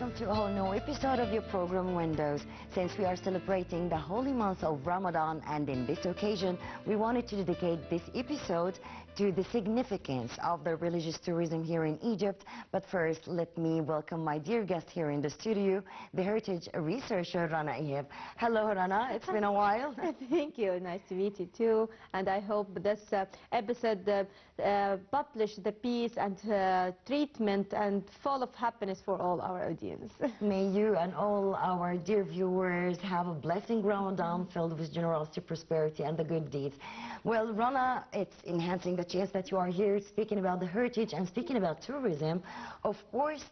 welcome to a whole new episode of your program Windows. Since we are celebrating the holy month of Ramadan, and in this occasion we wanted to dedicate this episode to the significance of the religious tourism here in Egypt. But first, let me welcome my dear guest here in the studio, the heritage researcher Rana Ihab. Hello Rana, it's been a while. Thank you, nice to meet you too, and I hope this episode publish the peace and treatment and full of happiness for all our audience. May you and all our dear viewers have a blessing Ramadan filled with generosity, prosperity and the good deeds. Well, Rana, it's enhancing the chance that you are here speaking about the heritage and speaking about tourism. Of course,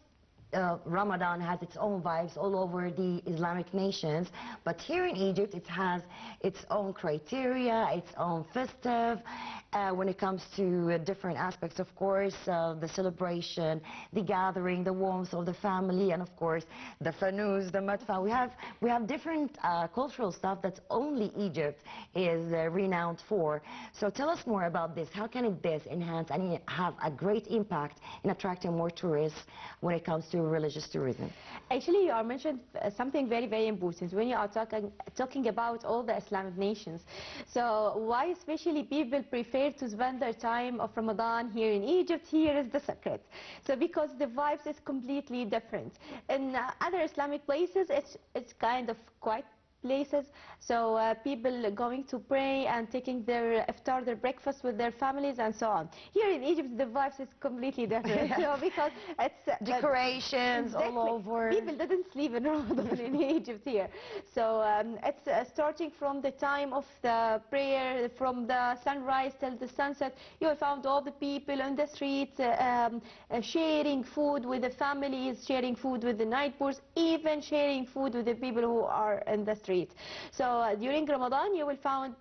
Ramadan has its own vibes all over the Islamic nations, but here in Egypt it has its own criteria, its own festive, when it comes to different aspects, of course, the celebration, the gathering, the warmth of the family, and of course the fanous, the madfa. We have different cultural stuff that only Egypt is renowned for. So tell us more about this. How can this enhance and have a great impact in attracting more tourists when it comes to religious tourism? Actually, you are mentioned something very, very important when you are talking about all the Islamic nations. So why especially people prefer to spend their time of Ramadan here in Egypt? Here is the secret. So because the vibes is completely different. In other Islamic places, it's kind of quite places, so people going to pray and taking their iftar, their breakfast with their families and so on. Here in Egypt the vibes is completely different. So because it's decorations all over. People didn't sleep in Ramadan in Egypt here. So it's starting from the time of the prayer, from the sunrise till the sunset. You will find all the people on the streets sharing food with the families, sharing food with the neighbors, even sharing food with the people who are in the street. So during Ramadan you will find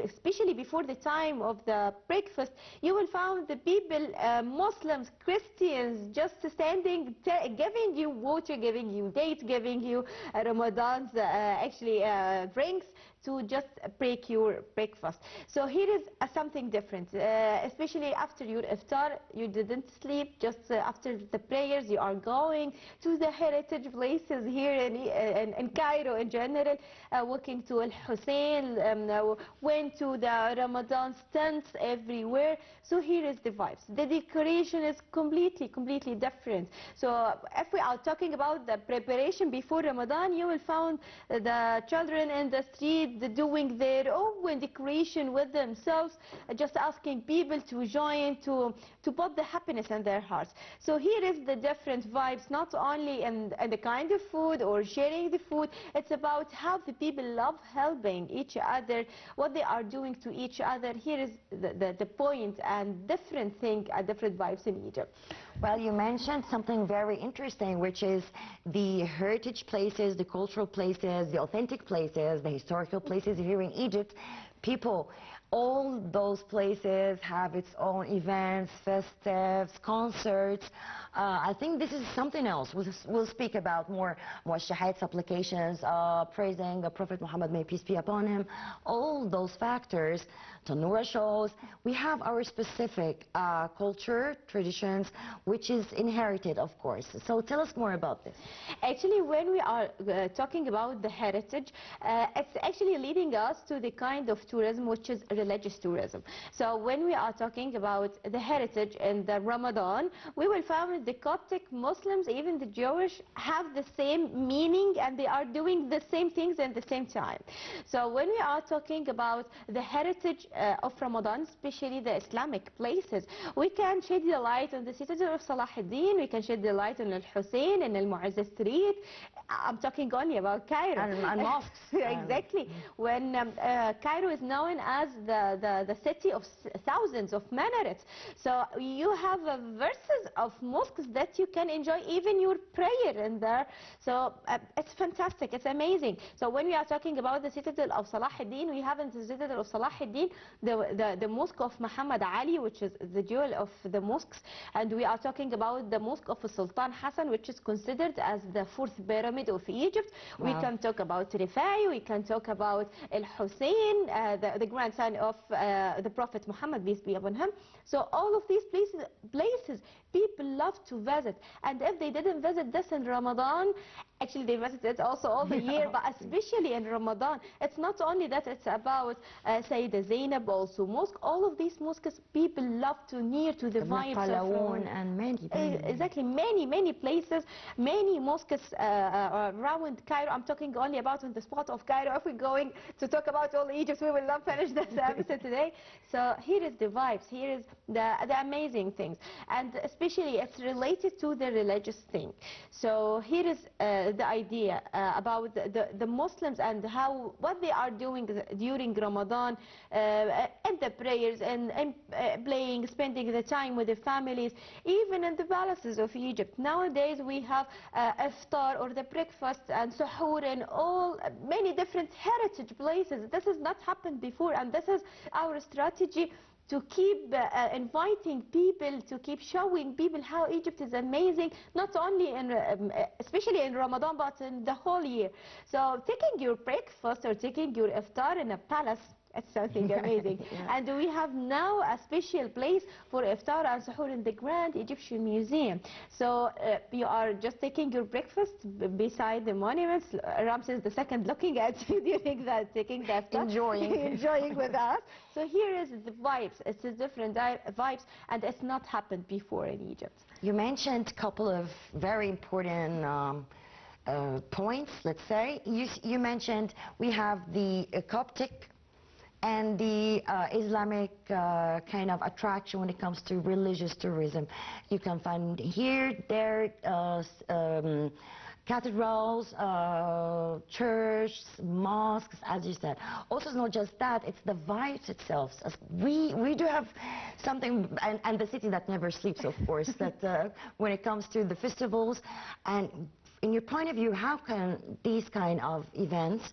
especially before the time of the breakfast, you will find the people, Muslims, Christians, just standing, giving you water, giving you dates, giving you Ramadan's drinks to just break your breakfast. So here is something different, especially after your iftar, you didn't sleep. Just after the prayers, you are going to the heritage places here in Cairo in general, walking to Al Hussein, went to the Ramadan stands everywhere. So here is the vibes. The decoration is completely different. So if we are talking about the preparation before Ramadan, you will find the children in the street doing their own decoration with themselves, just asking people to join to put the happiness in their hearts. So here is the different vibes, not only in the kind of food or sharing the food. It's about how the people love helping each other, what they are doing to each other. Here is the point and different thing, different vibes in Egypt. Well, you mentioned something very interesting, which is the heritage places, the cultural places, the authentic places, the historical places here in Egypt. People, all those places have its own events, festives, concerts. I think this is something else. We'll speak about more shahid supplications, praising the Prophet Muhammad, may peace be upon him. All those factors, Tanura shows. We have our specific culture, traditions, which is inherited, of course. So tell us more about this. Actually, when we are talking about the heritage, it's actually leading us to the kind of tourism which is religious tourism. So when we are talking about the heritage in the Ramadan, we will find the Coptic Muslims, even the Jewish, have the same meaning and they are doing the same things at the same time. So when we are talking about the heritage of Ramadan, especially the Islamic places, we can shed the light on the citadel of Salah ad-Din, we can shed the light on Al Hussein and Al Mu'azza Street. I'm talking only about Cairo. And mosques. Exactly. When Cairo is known as the city of thousands of minarets. So you have verses of mosques that you can enjoy even your prayer in there. So it's fantastic, it's amazing. So when we are talking about the citadel of Salah ad-Din, we have in the citadel of Salah ad-Din the mosque of Muhammad Ali, which is the jewel of the mosques, and we are talking about the mosque of Sultan Hassan, which is considered as the fourth pyramid of Egypt. Wow. We can talk about Rifai, we can talk about Al Hussein, the grandson of the Prophet Muhammad, peace be upon him. So all of these places people love to visit, and if they didn't visit this in Ramadan, actually they visit it also all the year, but especially in Ramadan. It's not only that, it's about Sayyidah Zainab, also mosque. All of these mosques people love to near to the vibes of and many. Exactly, many places, many mosques around Cairo. I'm talking only about on the spot of Cairo. If we're going to talk about all Egypt, we will not finish this episode today. So here is the vibes, here is the amazing things, and especially it's related to the religious thing. So here is the idea about the Muslims and what they are doing during Ramadan, and the prayers and playing, spending the time with the families, even in the palaces of Egypt. Nowadays we have iftar, or the breakfast, and suhoor, and all many different heritage places. This has not happened before, and this is our strategy to keep inviting people, to keep showing people how Egypt is amazing, not only in, especially in Ramadan, but in the whole year. So taking your breakfast or taking your iftar in a palace, it's something amazing. Yeah. And we have now a special place for iftar and suhoor in the Grand Egyptian Museum. So you are just taking your breakfast beside the monuments. Ramses II looking at you during that, taking the iftar. Enjoying with us. So here is the vibes. It's a different vibes, and it's not happened before in Egypt. You mentioned a couple of very important points, let's say. You mentioned we have the Coptic and the Islamic kind of attraction when it comes to religious tourism. You can find here, there, cathedrals, churches, mosques, as you said. Also, it's not just that, it's the vibes itself. We do have something, and the city that never sleeps, of course, that when it comes to the festivals. And in your point of view, how can these kind of events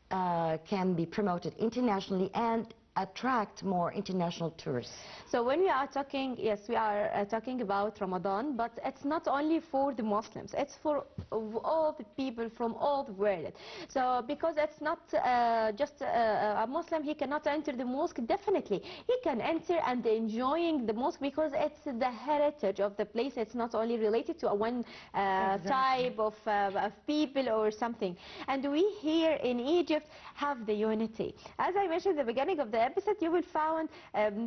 can be promoted internationally and attract more international tourists? So when we are talking, yes, we are talking about Ramadan, but it's not only for the Muslims, it's for all the people from all the world. So because it's not just a Muslim, he cannot enter the mosque. Definitely he can enter and enjoying the mosque, because it's the heritage of the place. It's not only related to a one type of people or something. And we here in Egypt have the unity. As I mentioned at the beginning of the episode, you will find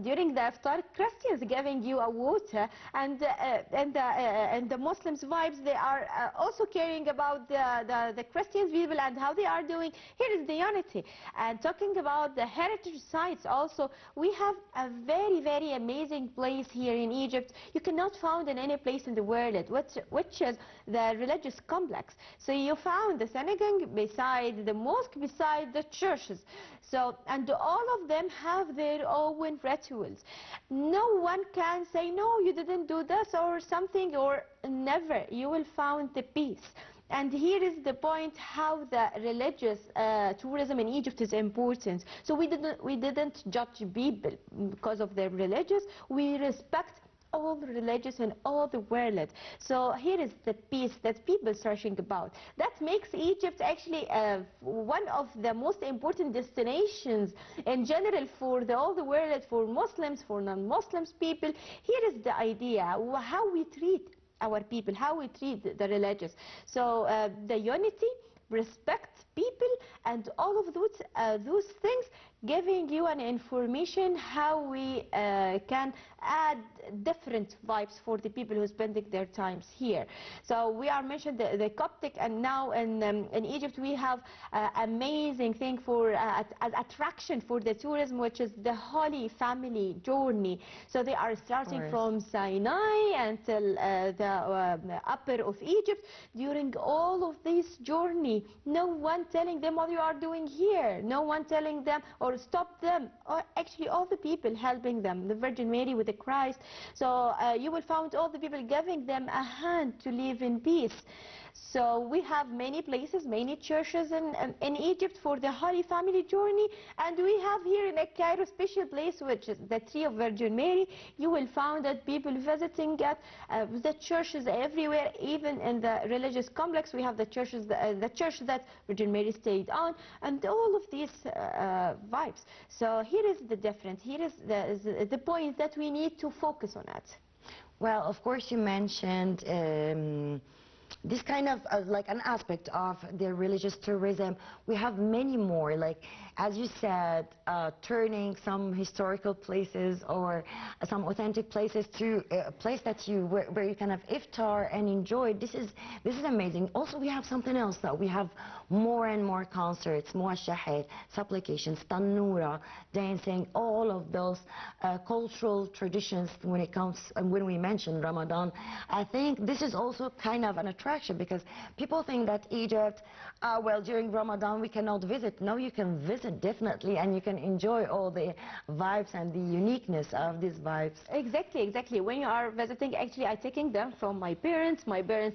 during the iftar Christians giving you a water, and the Muslims vibes, they are also caring about the Christian people and how they are doing. Here is the unity. And talking about the heritage sites also, we have a very amazing place here in Egypt. You cannot find in any place in the world, which is the religious complex. So you found the synagogue beside the mosque, beside the churches. So, and all of them have their own rituals. No one can say, no, you didn't do this or something, or never. You will find the peace. And here is the point how the religious tourism in Egypt is important. So we didn't judge people because of their religious. We respect all the religions in all the world. So here is the peace that people are searching about. That makes Egypt actually one of the most important destinations in general for all the world, for Muslims, for non-Muslims people. Here is the idea, how we treat our people, how we treat the religious. So the unity, respect people, and all of those things, giving you an information how we can add different vibes for the people who are spending their times here. So we are mentioned the Coptic, and now in Egypt we have amazing thing for attraction for the tourism, which is the Holy Family journey. So they are starting from Sinai until the upper of Egypt. During all of this journey, no one telling them what you are doing here, no one telling them or stop them, or actually all the people helping them, the Virgin Mary with the Christ. So you will find all the people giving them a hand to live in peace. So we have many places, many churches in Egypt for the Holy Family journey, and we have here in Cairo special place which is the Tree of Virgin Mary. You will find that people visiting at the churches everywhere, even in the religious complex. We have the churches, the church that Virgin Mary stayed on, and all of these vibes. So here is the difference. Here is the point that we need to focus on it. Well, of course, you mentioned this kind of like an aspect of the religious tourism. We have many more, like as you said, turning some historical places or some authentic places to a place that where you can have iftar and enjoy. This is amazing. Also, we have something else that we have more and more concerts, muashahat, supplications, tanura, dancing, all of those cultural traditions when it comes when we mention Ramadan. I think this is also kind of an attraction because people think that Egypt, well, during Ramadan we cannot visit. No, you can visit definitely, and you can enjoy all the vibes and the uniqueness of these vibes. Exactly, exactly. When you are visiting, actually I'm taking them from my parents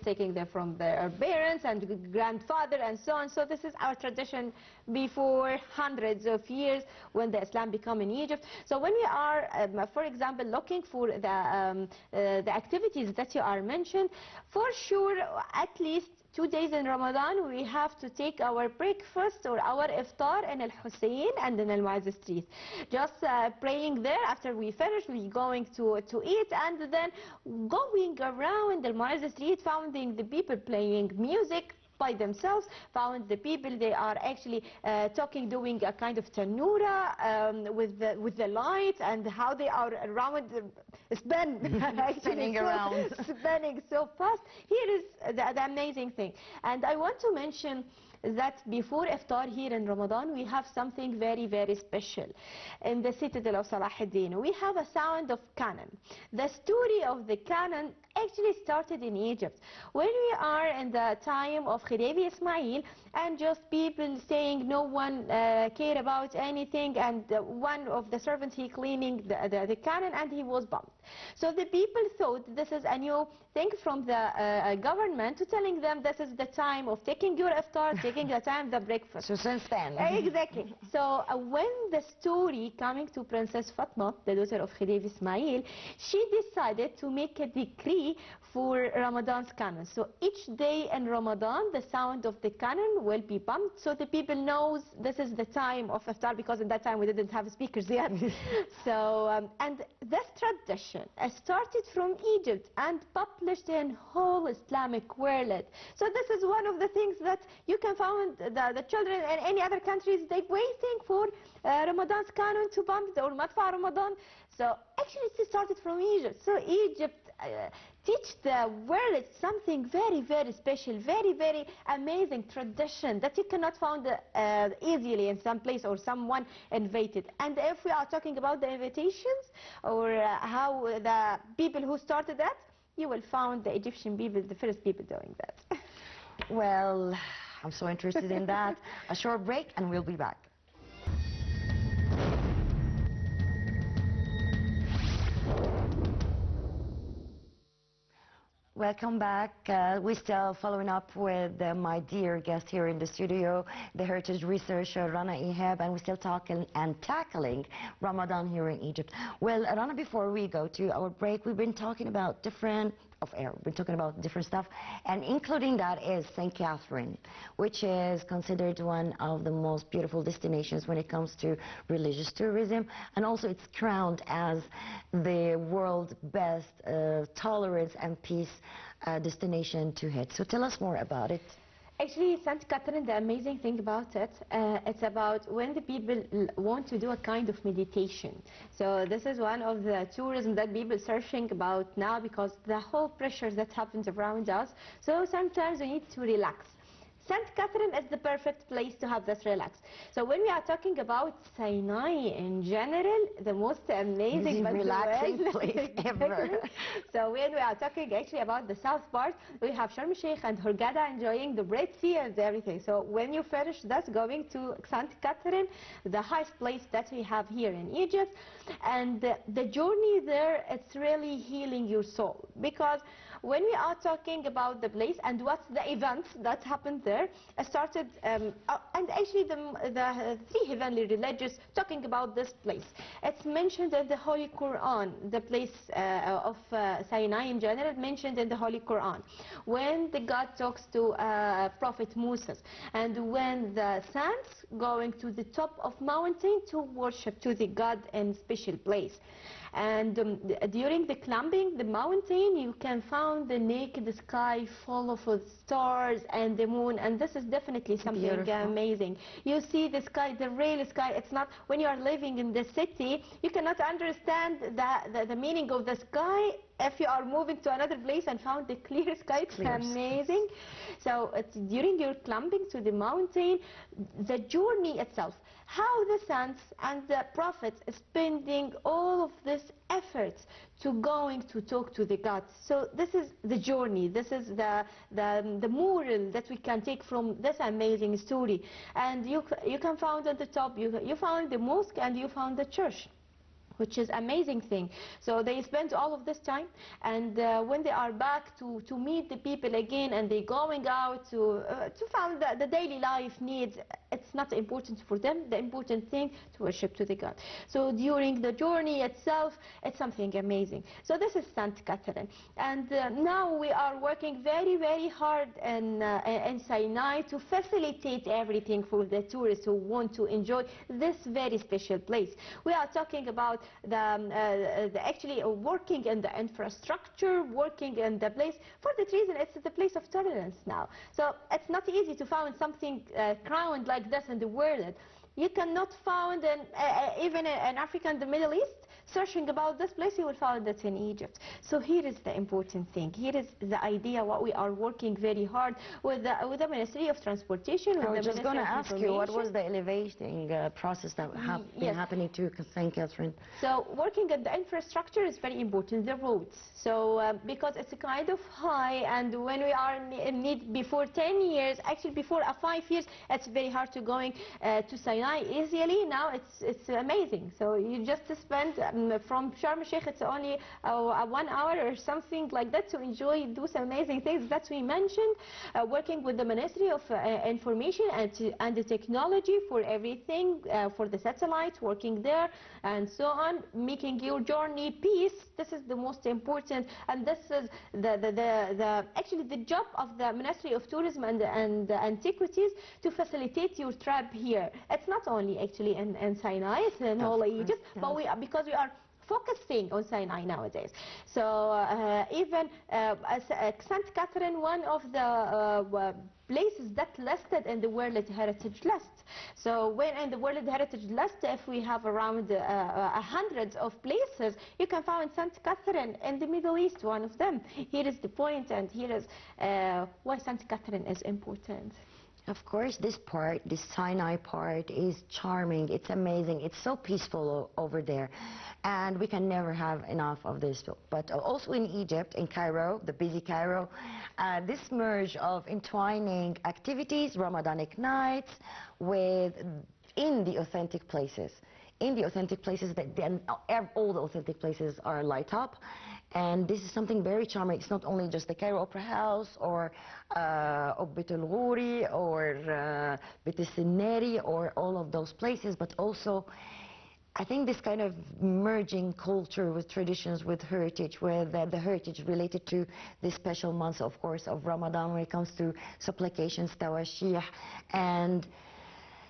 taking them from their parents and grandfather and so on. So this is our tradition before hundreds of years when the Islam became in Egypt. So when we are, for example, looking for the activities that you are mentioned, for sure, at least 2 days in Ramadan, we have to take our breakfast or our iftar in Al Hussein and in Al Mu'azz Street. Just praying there. After we finish, we going to eat, and then going around Al Mu'azz Street, finding the people playing music by themselves, found the people, they are actually talking, doing a kind of tanura with the lights, and how they are around, spinning around. Spinning so fast. Here is the amazing thing. And I want to mention that before iftar here in Ramadan, we have something very, very special. In the citadel of Salah ad-Din, we have a sound of cannon. The story of the cannon actually started in Egypt. When we are in the time of Khedive Ismail, and just people saying no one cared about anything, and one of the servants, he cleaning the cannon, and he was bombed. So the people thought this is a new thing from the government to telling them this is the time of taking your iftar, taking the time the breakfast. So since then. Exactly. So when the story coming to Princess Fatma, the daughter of Khedive Ismail, she decided to make a decree for Ramadan's cannon. So each day in Ramadan, the sound of the cannon will be bumped, so the people knows this is the time of iftar, because at that time we didn't have speakers yet. So and this tradition started from Egypt and published in whole Islamic world. So this is one of the things that you can find the children in any other countries, they waiting for Ramadan's cannon to bump, or Madfa Ramadan. So actually it started from Egypt. So Egypt teach the world something very, very special, very, very amazing tradition that you cannot find easily in some place or someone invited. And if we are talking about the invitations or how the people who started that, you will find the Egyptian people, the first people doing that. Well, I'm so interested in that. A short break and we'll be back. Welcome back. We're still following up with my dear guest here in the studio, the heritage researcher Rana Ihab, and we're still talking and tackling Ramadan here in Egypt. Well, Rana, before we go to our break, we've been talking about different stuff, and including that is St. Catherine, which is considered one of the most beautiful destinations when it comes to religious tourism, and also it's crowned as the world's best tolerance and peace destination to hit. So tell us more about it. Actually, St. Catherine, the amazing thing about it, it's about when the people want to do a kind of meditation. So this is one of the tourism that people searching about now, because the whole pressure that happens around us. So sometimes we need to relax. St. Catherine is the perfect place to have this relax. So when we are talking about Sinai in general, the most amazing but relaxing place ever. So when we are talking actually about the south part, we have Sharm el-Sheikh and Hurghada enjoying the Red Sea and everything. So when you finish that, going to St. Catherine, the highest place that we have here in Egypt, and the journey there, it's really healing your soul, because when we are talking about the place and what's the events that happened there, I started, and actually the three heavenly religions talking about this place. It's mentioned in the Holy Quran, the place of Sinai in general, mentioned in the Holy Quran. When the God talks to Prophet Moses, and when the saints going to the top of mountain to worship to the God in special place. And during the climbing the mountain, you can find the naked sky full of stars and the moon, and this is definitely something Beautiful. amazing. You see the sky, the real sky. It's not, when you are living in the city, you cannot understand the meaning of the sky. If you are moving to another place and found the clear sky, it's amazing. So it's during your climbing to the mountain, the journey itself, how the saints and the prophets are spending all of this effort to going to talk to the God. So this is the journey, this is the moral that we can take from this amazing story. And you can find at the top, you found the mosque and you found the church, which is amazing thing. So they spend all of this time, and when they are back to meet the people again, and they going out to find the daily life needs, it's not important for them. The important thing to worship to the God. So during the journey itself, it's something amazing. So this is St. Catherine, and now we are working very, very hard in Sinai to facilitate everything for the tourists who want to enjoy this very special place. We are talking about actually working in the infrastructure, working in the place. For that reason, it's the place of tolerance now. So it's not easy to find something crowned like this in the world. You cannot find even in Africa and the Middle East. Searching about this place, you will find it in Egypt. So here is the important thing. Here is the idea, what we are working very hard with the Ministry of Transportation. I was just going to ask you, what was the elevating process that been happening to St. Catherine? So working at the infrastructure is very important, the roads. So because it's a kind of high, and when we are in need before 10 years, actually before 5 years, it's very hard to going to Sinai easily. Now it's amazing. So you just spend from Sharm el-Sheikh, it's only 1 hour or something like that to enjoy those amazing things that we mentioned. Working with the Ministry of Information and the Technology for everything, for the satellites, working there and so on, making your journey peace. This is the most important, and this is actually the job of the Ministry of Tourism and Antiquities to facilitate your trip here. It's not only actually in Sinai, it's in whole Egypt, but because we are focusing on Sinai nowadays. So even St. Catherine, one of the places that listed in the World Heritage List. So when in the World Heritage List, if we have around 100 of places, you can find St. Catherine in the Middle East, one of them. Here is the point, and here is why St. Catherine is important. Of course, this part, this Sinai part, is charming. It's amazing. It's so peaceful over there. And we can never have enough of this. But also in Egypt, in Cairo, the busy Cairo, this merge of entwining activities, Ramadanic nights, in the authentic places. In the authentic places, all the authentic places are light up. And this is something very charming. It's not only just the Cairo Opera House or Beit al-Ghuri or Beit al-Sinari or all of those places, but also I think this kind of merging culture with traditions, with heritage, with the heritage related to this special month, of course, of Ramadan when it comes to supplications, tawashih, and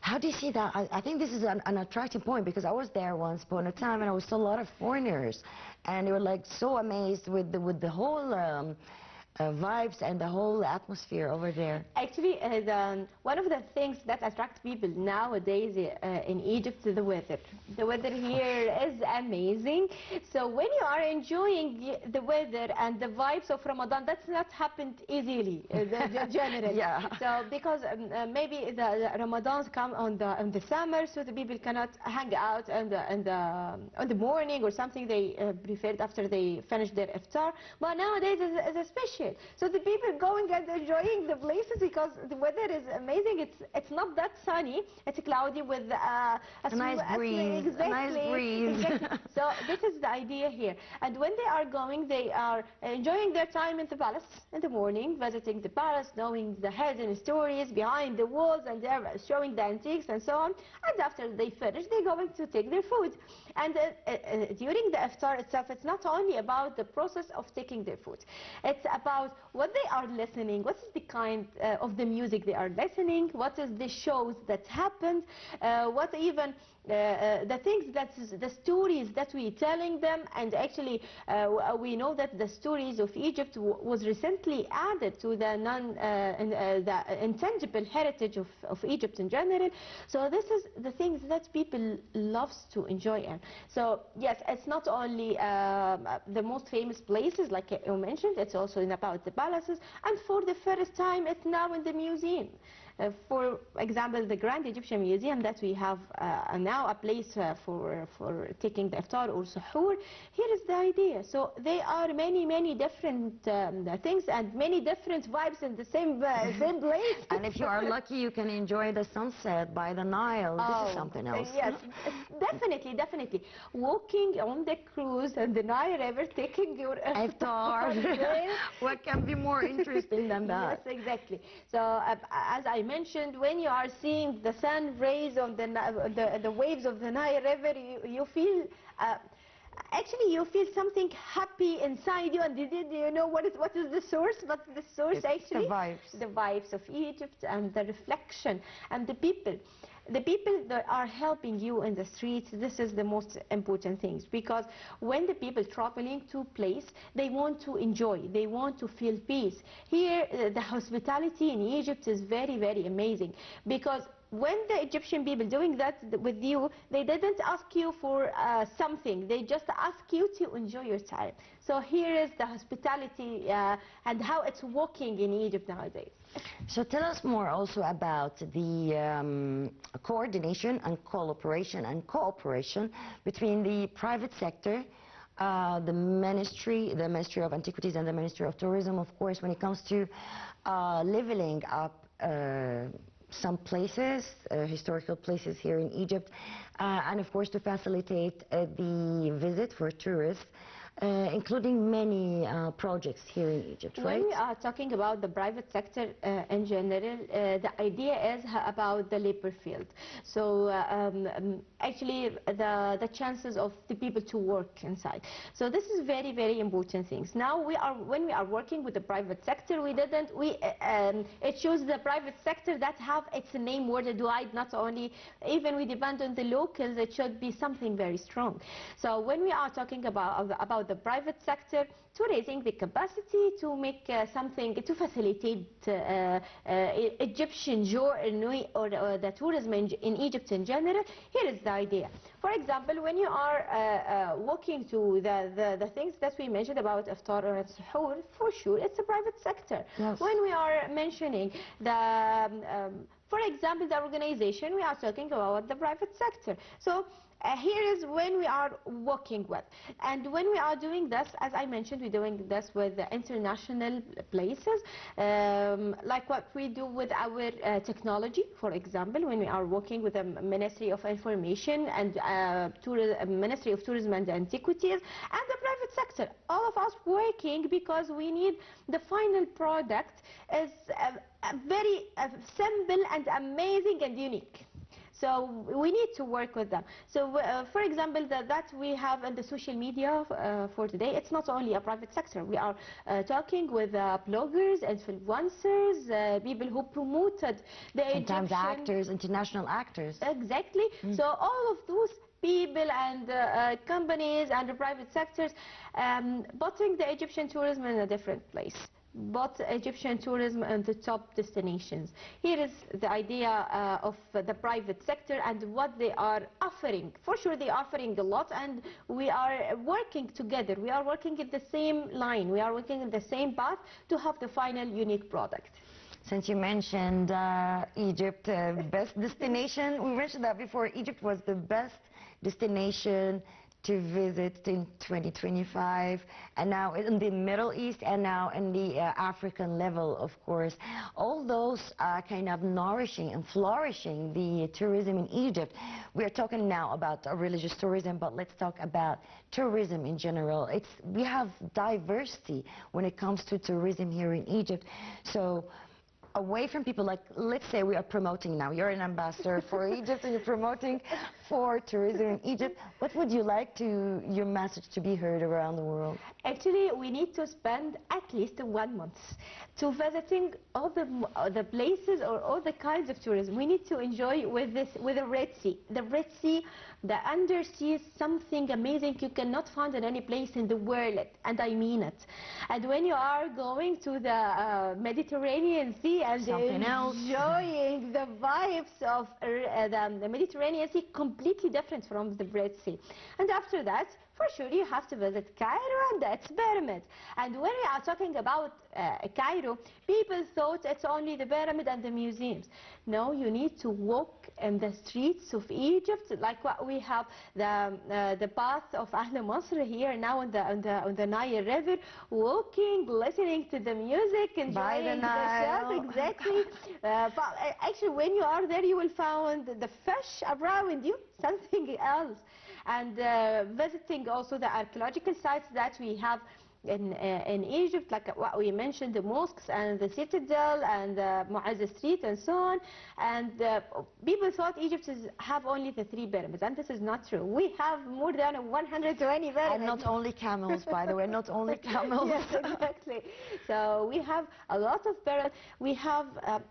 how do you see that? I think this is an attractive point, because I was there once upon a time and I saw a lot of foreigners, and they were like so amazed with the whole vibes and the whole atmosphere over there. Actually, one of the things that attract people nowadays in Egypt is the weather. The weather here is amazing. So when you are enjoying the weather and the vibes of Ramadan, that's not happened easily, generally. Yeah. So because maybe the Ramadans come on the summer, so the people cannot hang out on the morning or something. They prefer it after they finish their iftar. But nowadays it's special. So the people going and enjoying the places because the weather is amazing. It's not that sunny. It's cloudy with a nice breeze. Exactly. A nice breeze. Exactly. So this is the idea here. And when they are going, they are enjoying their time in the palace in the morning, visiting the palace, knowing the hidden stories behind the walls, and they're showing the antiques and so on. And after they finish, they're going to take their food. And during the iftar itself, it's not only about the process of taking their food. It's about what they are listening, what is the kind of the music they are listening, what is the shows that happened, what even the things the stories that we're telling them. And actually we know that the stories of Egypt was recently added to the the intangible heritage of Egypt in general. So this is the things that people loves to enjoy in. So yes, it's not only the most famous places like you mentioned, it's also about the palaces, and for the first time it's now in the museum. For example, the Grand Egyptian Museum that we have now a place for taking the iftar or suhoor. Here is the idea. So there are many different things and many different vibes in the same place. And if you are lucky, you can enjoy the sunset by the Nile. This is something else. Yes, definitely. Walking on the cruise and the Nile River, taking your iftar. What can be more interesting than that? Yes, exactly. So as I mentioned, when you are seeing the sun rays on the waves of the Nile River, you feel actually you feel something happy inside you. And you know what is the source? But the source It's actually the vibes of Egypt and the reflection and the people. The people that are helping you in the streets, this is the most important things, because when the people traveling to place, they want to enjoy, they want to feel peace. Here, the hospitality in Egypt is very amazing, because when the Egyptian people doing that with you, they didn't ask you for something, they just ask you to enjoy your time. So here is the hospitality and how it's working in Egypt nowadays. So tell us more also about the coordination and cooperation between the private sector, the Ministry of Antiquities and the Ministry of Tourism, of course, when it comes to leveling up some places, historical places here in Egypt, and of course to facilitate the visit for tourists, including many projects here in Egypt, right? When we are talking about the private sector in general, the idea is about the labor field. So actually the chances of the people to work inside. So this is very important things. Now when we are working with the private sector, it shows the private sector that have its name worldwide, not only, even we depend on the locals, it should be something very strong. So when we are talking about the private sector, to raising the capacity to make something to facilitate Egyptian journey or the tourism in Egypt in general, here is the idea. For example, when you are walking to the things that we mentioned about iftar or suhoor, for sure it's a private sector. Yes. When we are mentioning for example, the organization, we are talking about the private sector. So here is when we are working with. And when we are doing this, as I mentioned, we're doing this with the international places, like what we do with our technology, for example, when we are working with the Ministry of Information and Ministry of Tourism and Antiquities, and the private sector. All of us working because we need the final product is very simple and amazing and unique. So we need to work with them. So for example, that we have in the social media for today, it's not only a private sector. We are talking with bloggers, influencers, people who promoted the sometimes Egyptian actors, international actors. Exactly. So all of those people and companies and the private sectors putting the Egyptian tourism in a different place. but Egyptian tourism and the top destinations. Here is the idea of the private sector and what they are offering. For sure they are offering a lot, and we are working together. We are working in the same line. We are working in the same path to have the final unique product. Since you mentioned Egypt, best destination, we mentioned that before. Egypt was the best destination to visit in 2025, and now in the Middle East, and now in the African level, of course. All those kind of nourishing and flourishing the tourism in Egypt. We are talking now about religious tourism, but let's talk about tourism in general. We have diversity when it comes to tourism here in Egypt. So away from people, like, let's say we are promoting now, you're an ambassador for Egypt and you're promoting for tourism in Egypt. What would you like your message to be heard around the world? Actually, we need to spend at least 1 month to visiting all the places or all the kinds of tourism. We need to enjoy with the Red Sea. The Red Sea, the undersea is something amazing you cannot find in any place in the world, and I mean it. And when you are going to the Mediterranean Sea and enjoying the vibes of the Mediterranean Sea, completely different from the Red Sea. And after that, for sure you have to visit Cairo and its pyramid. And when we are talking about Cairo, people thought it's only the pyramid and the museums. No, you need to walk in the streets of Egypt, like what we have the path of Ahl Masr here now on the Nile River, walking, listening to the music, enjoying the shop. Exactly. But actually, when you are there, you will find the fish around you, something else. And visiting also the archaeological sites that we have in Egypt, like what we mentioned, the mosques and the citadel and the Mu'azz Street and so on. And people thought Egypt have only the 3 pyramids, and this is not true. We have more than 120 pyramids. And not only camels, by the way, not only camels. Yes, exactly. So we have a lot of pyramids. We have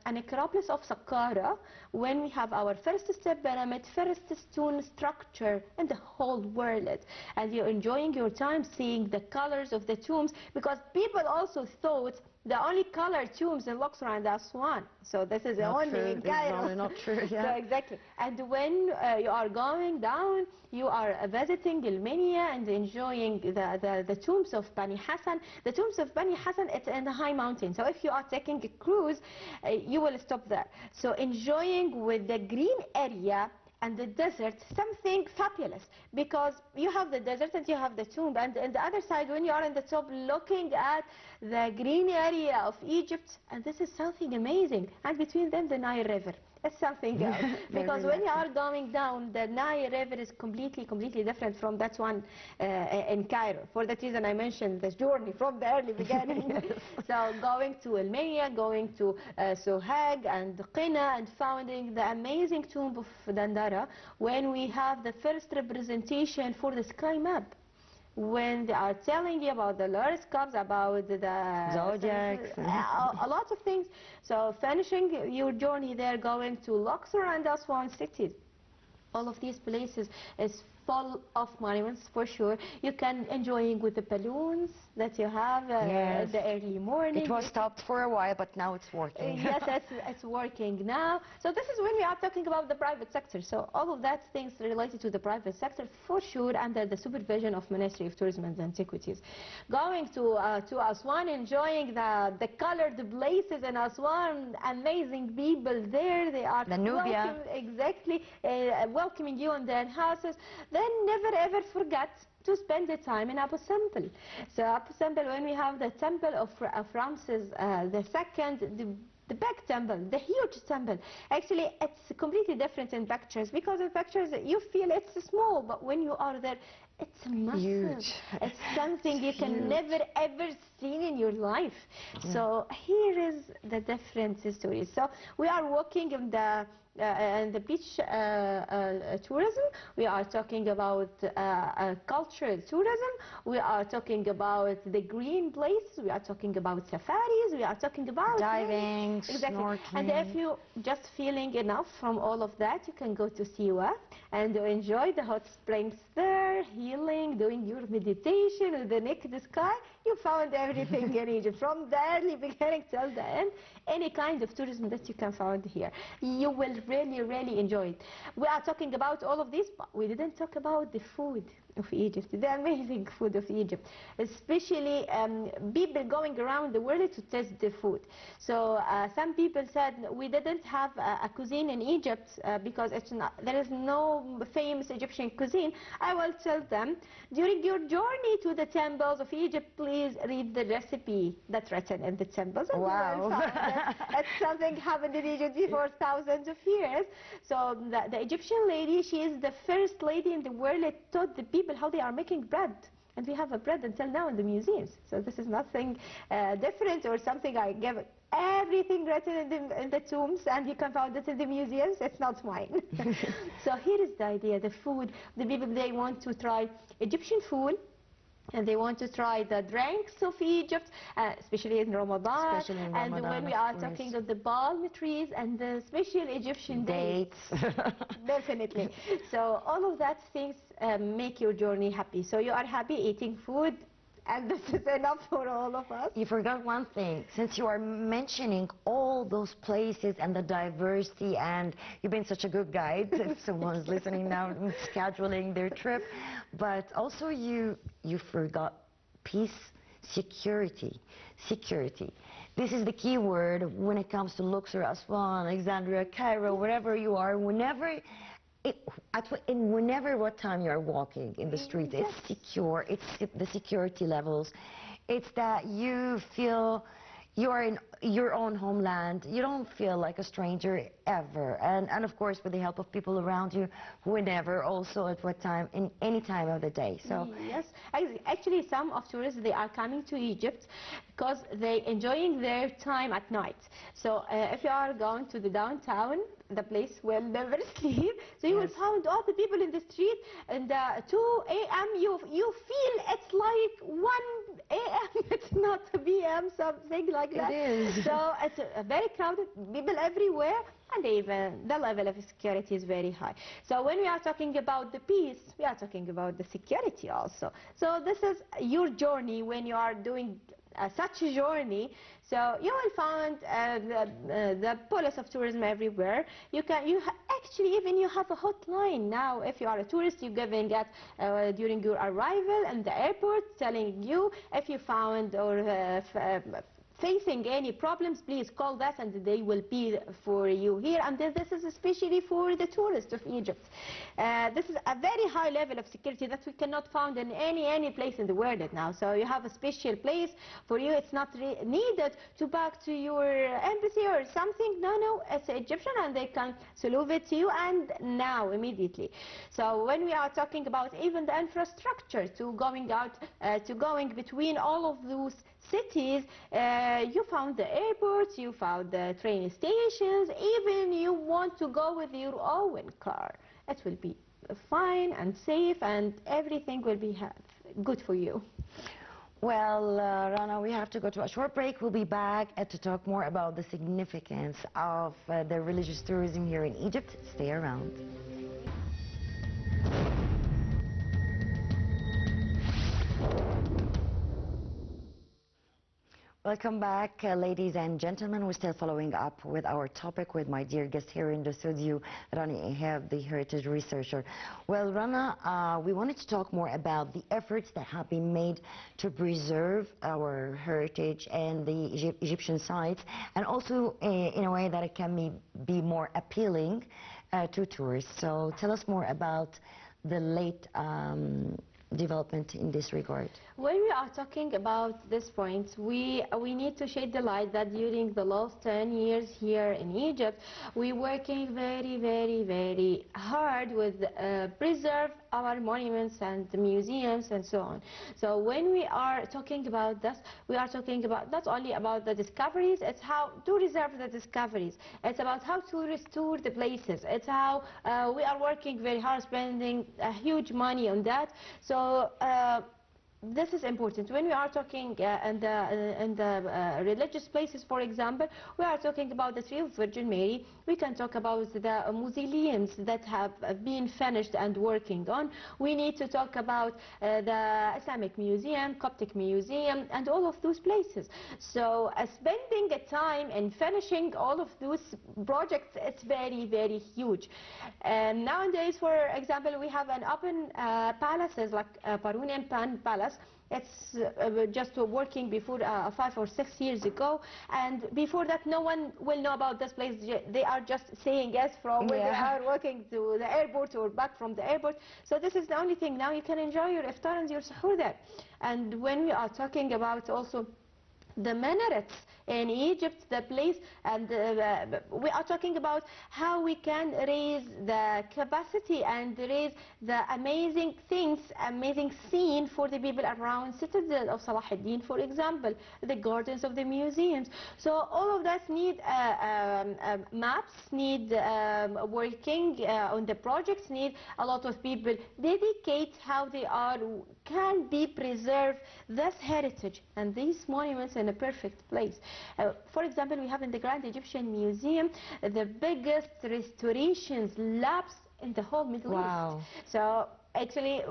an necropolis of Saqqara, when we have our first step pyramid, first stone structure in the whole world. And you're enjoying your time seeing the colors of the tombs, because people also thought the only colored tombs in Luxor and Aswan. So this is Not only true. in Cairo. It's not true, yeah. So exactly. And when you are going down, you are visiting Ilmenia and enjoying the tombs of Bani Hassan. The tombs of Bani Hassan, it's in the high mountain. So if you are taking a cruise, you will stop there. So enjoying with the green area and the desert, something fabulous, because you have the desert and you have the tomb, and on the other side, when you are on the top looking at the green area of Egypt, and this is something amazing, and between them the Nile River. It's something else, because when you are going down, the Nile River is completely different from that one in Cairo. For that reason I mentioned this journey from the early beginning. So going to Ilmenia, going to Sohag and Qina, and founding the amazing tomb of Dandara, when we have the first representation for the sky map, when they are telling you about the horoscopes, about the zodiacs, a lot of things. So finishing your journey there, going to Luxor and Aswan cities. All of these places is full of monuments, for sure. You can enjoying with the balloons that you have yes. in the early morning. It was stopped for a while, but now it's working. Yes, it's working now. So this is when we are talking about the private sector. So all of that things related to the private sector, for sure, under the supervision of Ministry of Tourism and Antiquities. Going to Aswan, enjoying the colored places in Aswan, amazing people there. They are the Nubia. Exactly, welcoming you in their houses. Then never ever forget to spend the time in Abu Simbel. So Abu Simbel, when we have the temple of Ramses II, the big temple, the huge temple. Actually, it's completely different in pictures, because in pictures you feel it's small, but when you are there, it's massive. Huge. It's something you can never ever seen in your life. Yeah. So here is the different stories. So we are walking in the and the beach tourism. We are talking about cultural tourism. We are talking about the green places. We are talking about safaris. We are talking about diving, exactly. snorkeling. And if you just feeling enough from all of that, you can go to Siwa and enjoy the hot springs there, healing, doing your meditation with the naked sky. You found everything in Egypt, from the early beginning till the end. Any kind of tourism that you can find here, you will really, really enjoy it. We are talking about all of this, but we didn't talk about the food of Egypt, the amazing food of Egypt, especially people going around the world to test the food. So some people said we didn't have a cuisine in Egypt because there is no famous Egyptian cuisine. I will tell them, during your journey to the temples of Egypt, please read the recipe that's written in the temples. And Wow. you will find that something happened in Egypt before thousands of years. So the Egyptian lady, she is the first lady in the world that taught the people how they are making bread. And we have a bread until now in the museums. So this is nothing different or something I gave everything written in the tombs, and you can find it in the museums. It's not mine. So here is the idea, the food. The people, they want to try Egyptian food, and they want to try the drinks of Egypt, especially in Ramadan. Especially in and Ramadan, when we of are course. talking of the palm trees and the special Egyptian Dates. Definitely. So all of that things make your journey happy. So you are happy eating food, and this is enough for all of us. You forgot one thing. Since you are mentioning all those places and the diversity, and you've been such a good guide if someone's listening now and scheduling their trip, but also you forgot peace, security. This is the key word when it comes to Luxor, Aswan, Alexandria, Cairo, wherever you are. Whenever what time you are walking in the street, it's secure. It's the security levels. It's that you feel you are in your own homeland. You don't feel like a stranger ever. And of course, with the help of people around you, whenever, also at what time, in any time of the day. So yes, actually, some of tourists, they are coming to Egypt because they enjoying their time at night. So if you are going to the downtown, the place will never sleep. So you will find all the people in the street, and 2 a.m. you feel it's like 1 a.m. It's not p.m. something like that. It is. So it's very crowded, people everywhere, and even the level of security is very high. So when we are talking about the peace, we are talking about the security also. So this is your journey when you are doing such a journey. So you will find the police of tourism everywhere. Actually even you have a hotline now. If you are a tourist, you're giving it during your arrival in the airport, telling you if you found or facing any problems, please call that and they will be for you here. And this is especially for the tourists of Egypt. This is a very high level of security that we cannot find in any place in the world now. So you have a special place for you. It's not needed to back to your embassy or something. No, it's Egyptian and they can salute it to you and now, immediately. So when we are talking about even the infrastructure to going out, to going between all of those cities, you found the airports, you found the train stations, even you want to go with your own car. It will be fine and safe and everything will be good for you. Well, Rana, we have to go to a short break. We'll be back to talk more about the significance of the religious tourism here in Egypt. Stay around. Welcome back, ladies and gentlemen. We're still following up with our topic with my dear guest here in the studio, Rana Ihab, the heritage researcher. Well, Rana, we wanted to talk more about the efforts that have been made to preserve our heritage and the Egyptian sites, and also in a way that it can be more appealing to tourists. So tell us more about the late development in this regard. When we are talking about this point, we need to shed the light that during the last 10 years here in Egypt, we're working very, very, very hard with preserve our monuments and the museums and so on. So when we are talking about this, we are talking about not only about the discoveries, it's how to reserve the discoveries. It's about how to restore the places. It's how we are working very hard, spending a huge money on that. So this is important. When we are talking in the religious places, for example, we are talking about the Tree of Virgin Mary. We can talk about the mausoleums that have been finished and working on. We need to talk about the Islamic Museum, Coptic Museum, and all of those places. So spending a time in finishing all of those projects, it's very, very huge. And nowadays, for example, we have an open palaces like Parunian Palace. It's just working before 5 or 6 years ago, and before that no one will know about this place. They are just saying yes from when they are walking to the airport or back from the airport. So this is the only thing. Now you can enjoy your iftar and your suhoor there. And when we are talking about also the minarets in Egypt, the place, and we are talking about how we can raise the capacity and raise the amazing things, amazing scene for the people around Citadel of Salah ad-Din, for example, the gardens of the museums. So all of that need maps, need working on the projects, need a lot of people dedicate how they can be preserved this heritage and these monuments in a perfect place. For example, we have in the Grand Egyptian Museum the biggest restorations labs in the whole Middle East. So actually,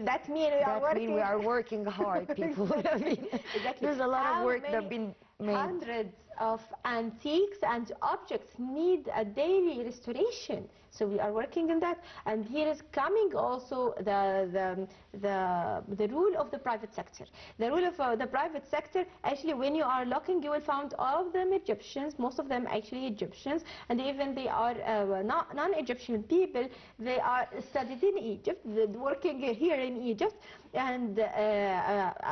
that means we are working hard, people. I mean, exactly. There's a lot of work that have been made. Hundreds of antiques and objects need a daily restoration. So we are working on that, and here is coming also the role of the private sector. The role of the private sector, actually, when you are looking, you will find all of them Egyptians, most of them actually Egyptians, and even they are non-Egyptian people. They are studied in Egypt, working here in Egypt, and they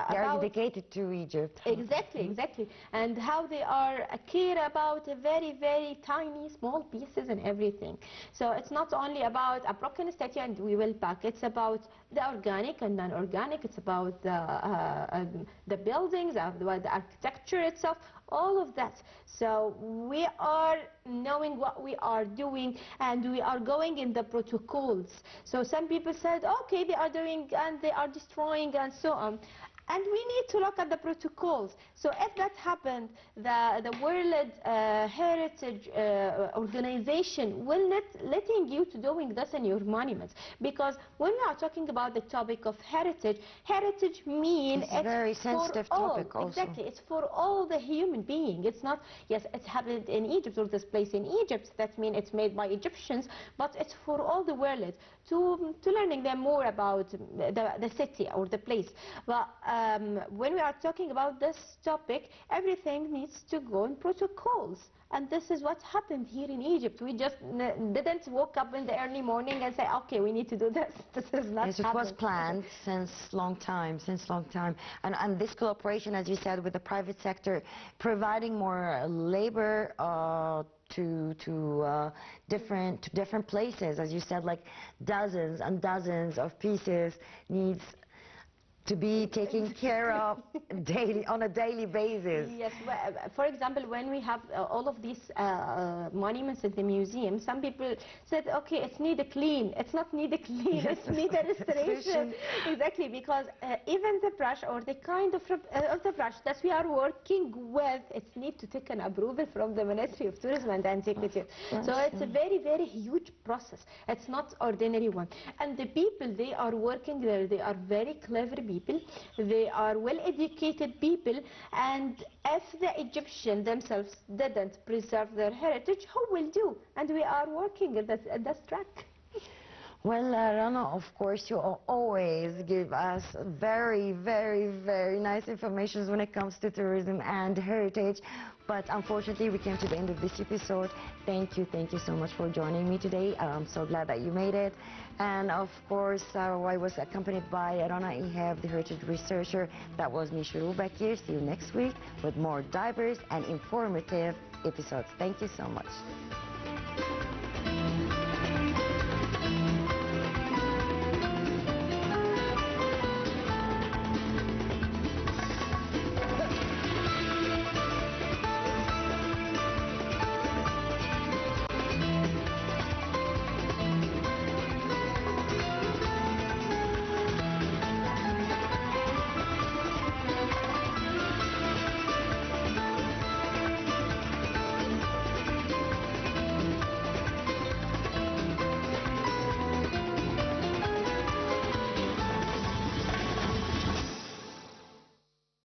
are dedicated to Egypt. Exactly, exactly, and how they are care about very, very tiny, small pieces and everything. So it's not only about a broken statue and we will pack. It's about the organic and non-organic. It's about the buildings, the architecture itself, all of that. So we are knowing what we are doing, and we are going in the protocols. So some people said, okay, they are doing and they are destroying and so on. And we need to look at the protocols. So if that happened, the World Heritage Organization will not letting you to doing this in your monuments. Because when we are talking about the topic of heritage, heritage means it's a very sensitive topic also. Exactly, it's for all the human being. It's not, yes, it's happened in Egypt or this place in Egypt. That means it's made by Egyptians, but it's for all the world to learning them more about the city or the place. But when we are talking about this topic, everything needs to go in protocols. And this is what happened here in Egypt. We just didn't wake up in the early morning and say, okay, we need to do this. This is not Yes, it was planned since long time. And this cooperation, as you said, with the private sector, providing more labor to different places, as you said, like dozens and dozens of pieces needs to be taken care of on a daily basis. Yes, for example, when we have all of these monuments at the museum, some people said, okay, it's need a clean. It's not need a clean, yes, it's need a restoration. Exactly, because even the brush or the kind of the brush that we are working with, it needs to take an approval from the Ministry of Tourism and Antiquity. So it's a very, very huge process. It's not ordinary one. And the people, they are working there, they are very clever people. They are well-educated people, and if the Egyptians themselves didn't preserve their heritage, who will do? And we are working at this track. Well, Rana, of course, you always give us very, very, very nice information when it comes to tourism and heritage. But unfortunately, we came to the end of this episode. Thank you so much for joining me today. I'm so glad that you made it. And of course, I was accompanied by Rana Ihab, the heritage researcher. That was me, Shuru Bakir. See you next week with more diverse and informative episodes. Thank you so much.